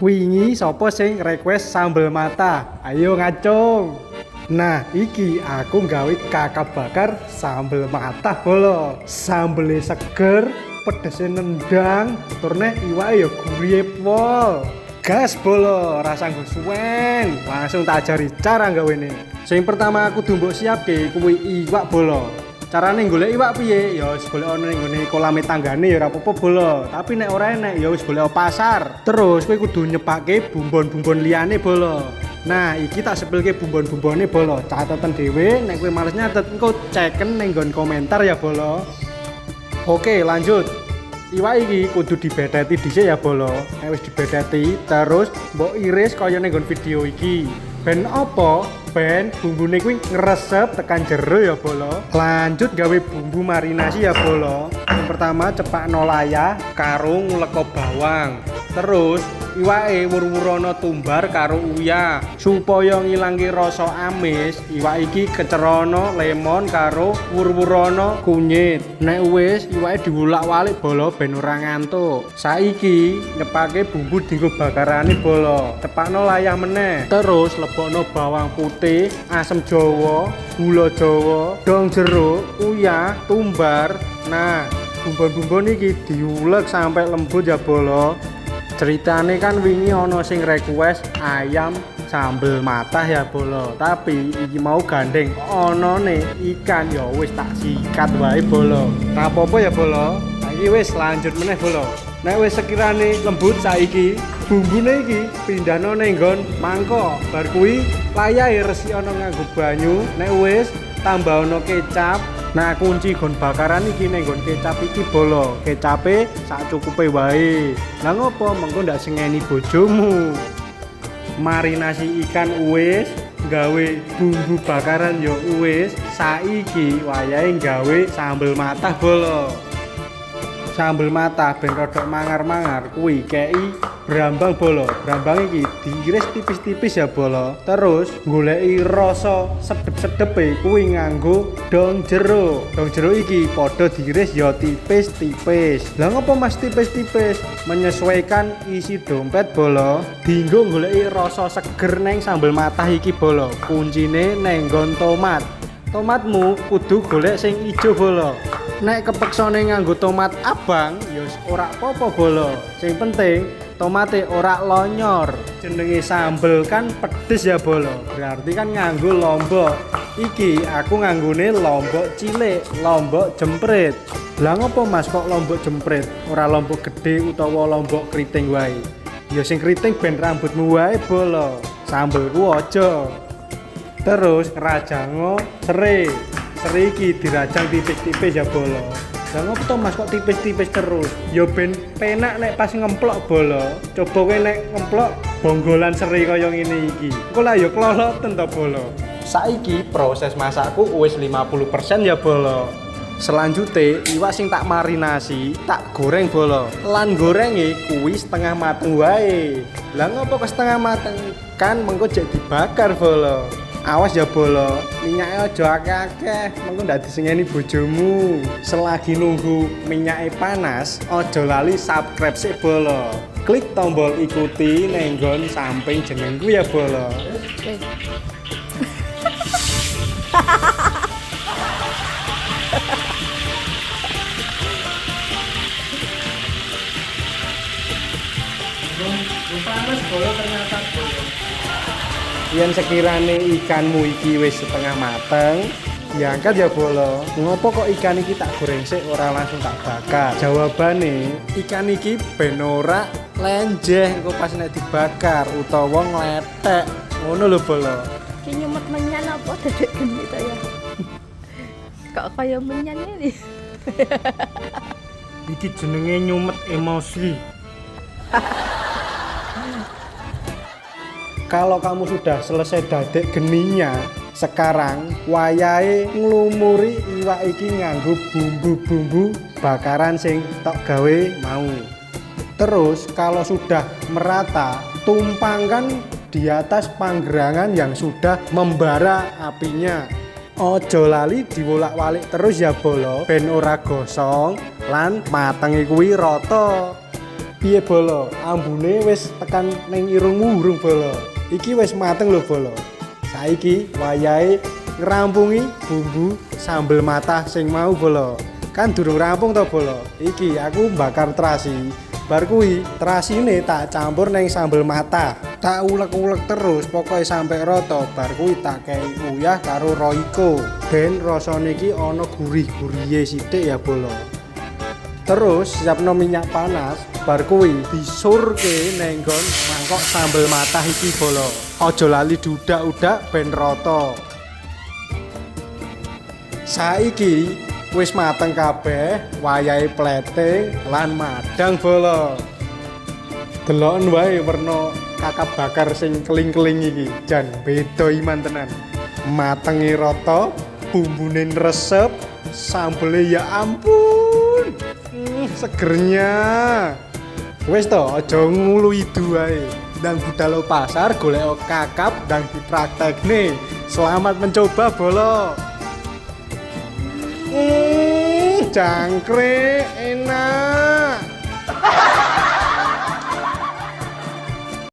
Wingi sapa sing request sambel mata? Ayo ngacung. Nah, iki aku gawe kakap bakar sambel mata bolo. Sambele seger, pedese nendang, turne iwake ya gurih pol. Gas bolo, rasa nggo suwen. Langsung tak ajari cara gawene. Sing pertama aku mbok siapke kuwi iwak bolo. Carane golek iwak piye? Ya wis golek ana ning gone kolame tanggane ya ora apa-apa bolo. Tapi nek ora enek ya wis golek pasar. Terus kowe kudu nyepake bumbon-bumbon liyane bolo. Nah, iki tak sepilke bumbon-bumbone bolo. Cateten dhewe nek kowe males nyatet engko ceken ning nggon komentar ya bolo. Oke, lanjut. Iwak iki kudu dibetheti dhisik ya bolo. Nek wis dibetheti terus mbok iris kaya ning nggon video iki. Ben apa? Ben bumbune kuwi ngresep tekan jero ya bolo. Lanjut gawe bumbu marinasi ya bolo. Yang pertama cepakno layah karo nguleko bawang. Terus iwake wur-wurono tumbar karo uyah. Supaya ngilangke rasa amis, iwak iki kecerono lemon karo wur-wurono kunyit. Nek wis iwake diwulak-walik bolo ben ora ngantuk. Saiki nyepake bumbu dienggo bakarane bolo. Cepakno layah meneh. Terus lebokno bawang putih, asem Jawa, gula Jawa, dong jeruk, uyah, tumbar. Nah, bumbon-bumbon iki diulek sampai lembut ya bolo. Ceritane kan wingi ana sing request ayam sambel matah ya bolo. Tapi iki mau gandeng onone ikan ya wis tak sikat wae bolo. Ora apa-apa ya bolo. Saiki wis lanjut meneh bolo. Nek wis sekirane lembut saiki bumbune iki pindhano ning nggon mangkok. Bar kuwi layahe resikno nganggo banyu. Nek wis tambahno kecap. Nah, kunci gon bakaran iki ning nggon kecap iki bolo. Kecape sak cukupe wae. Lah ngopo mengko ndak sengeni bojomu? Marinasi ikan wis, gawe bumbu bakaran ya wis. Saiki wayahe gawe sambel matah bolo. Sambel matah ben rodok mangar-mangar kuwi kei brambang bolo. Brambang iki diiris tipis-tipis ya bolo. Terus goleki rasa sedep-sedepe kuwi nganggo dong jeruk. Dong jeruk iki padha diiris ya tipis-tipis. Lah ngopo Mas tipis-tipis? Menyesuaikan isi dompet bolo. Dienggo goleki rasa seger neng sambel matah iki bolo. Kuncine neng nggon tomat. Tomatmu kudu golek sing ijo bolo. Nek kepeksane nganggo tomat abang ya ora apa-apa bolo. Sing penting tomate ora lonyor. Jenenge sambel kan pedes ya bolo. Berarti kan nganggo lombok. Iki aku nganggone lombok cilik, lombok jemprit. Lah ngopo Mas kok lombok jemprit? Ora lombok gede utawa lombok kriting wae. Ya sing kriting ben rambutmu wae bolo. Sambelku aja. Terus rajango serai. Serai iki dirajang tipis-tipis ya bolo. Lah ngopo to Mas kok tipis-tipis terus? Ya ben penak nek pas ngemplok bolo. Coba kowe nek ngemplok bonggolan serai kaya ngene iki. Engko lah ya kloloten to bolo. Saiki proses masakku wis 50% ya bolo. Selanjutnya iwak sing tak marinasi tak goreng bolo. Lan gorenge kuwi setengah mateng wae. Lah ngopo kok setengah mateng? Kan mengko jek dibakar bolo. Awas ya bolo, minyaknya aja akeh-akeh, mengko ndak disengeni bojomu. Selagi nunggu minyaknya panas, aja lali subscribe sik bolo. Klik tombol ikuti ning nggon samping jenengku ya bolo. Panas bolo ternyata bolo. Yen sekirane ikanmu iki wis setengah mateng, diangkat ya bolo. Ngopo kok ikan iki tak goreng sik ora langsung tak bakar? Jawabane, ikan iki ben ora lenjeh engko pas nek dibakar utawa ngletek. Ngono lho bolo. Ki nyumet menyan apa dedek geni to ya? Kok kaya menyan ini? Iki jenenge nyumet emosi. Kalau kamu sudah selesai dadek geninya, sekarang wayahe nglumuri iwak iki nganggo bumbu-bumbu bakaran sing tok gawe mau. Terus kalau sudah merata, tumpangkan di atas panggerangan yang sudah membara apinya. Ojo lali diwolak-walik terus ya bolo, ben ora gosong lan matenge kuwi rata. Piye bolo? Ambune wis tekan ning irungmu urung bolo? Iki wis mateng lho bolo. Saiki wayahe ngrampungi bumbu sambel matah sing mau bolo. Kan durung rampung to bolo. Iki aku bakar terasi. Bar kuwi terasine tak campur ning sambel matah. Tak ulek-ulek terus pokoknya sampai rata. Bar kuwi tak kei uyah karo Royco. Ben rasane iki ana gurih-gurihe sithik ya bolo. Terus siapno minyak panas, bar kuwi disurke ning nggon mangkok sambel matah iki bolo. Aja lali diudak-udak ben rata. Saiki wis mateng kabeh, wayahe plating lan madang bolo. Deloken wae werna kakap bakar sing keling-keling iki, jan beda iman tenan. Matenge rata, bumbune resep, sambele ya ampun. Segernya. Wis to, aja ngulu idu wae. Ndang budal pasar golek kakap ndang dipraktekne. Selamat mencoba bolo. Jangkrik enak.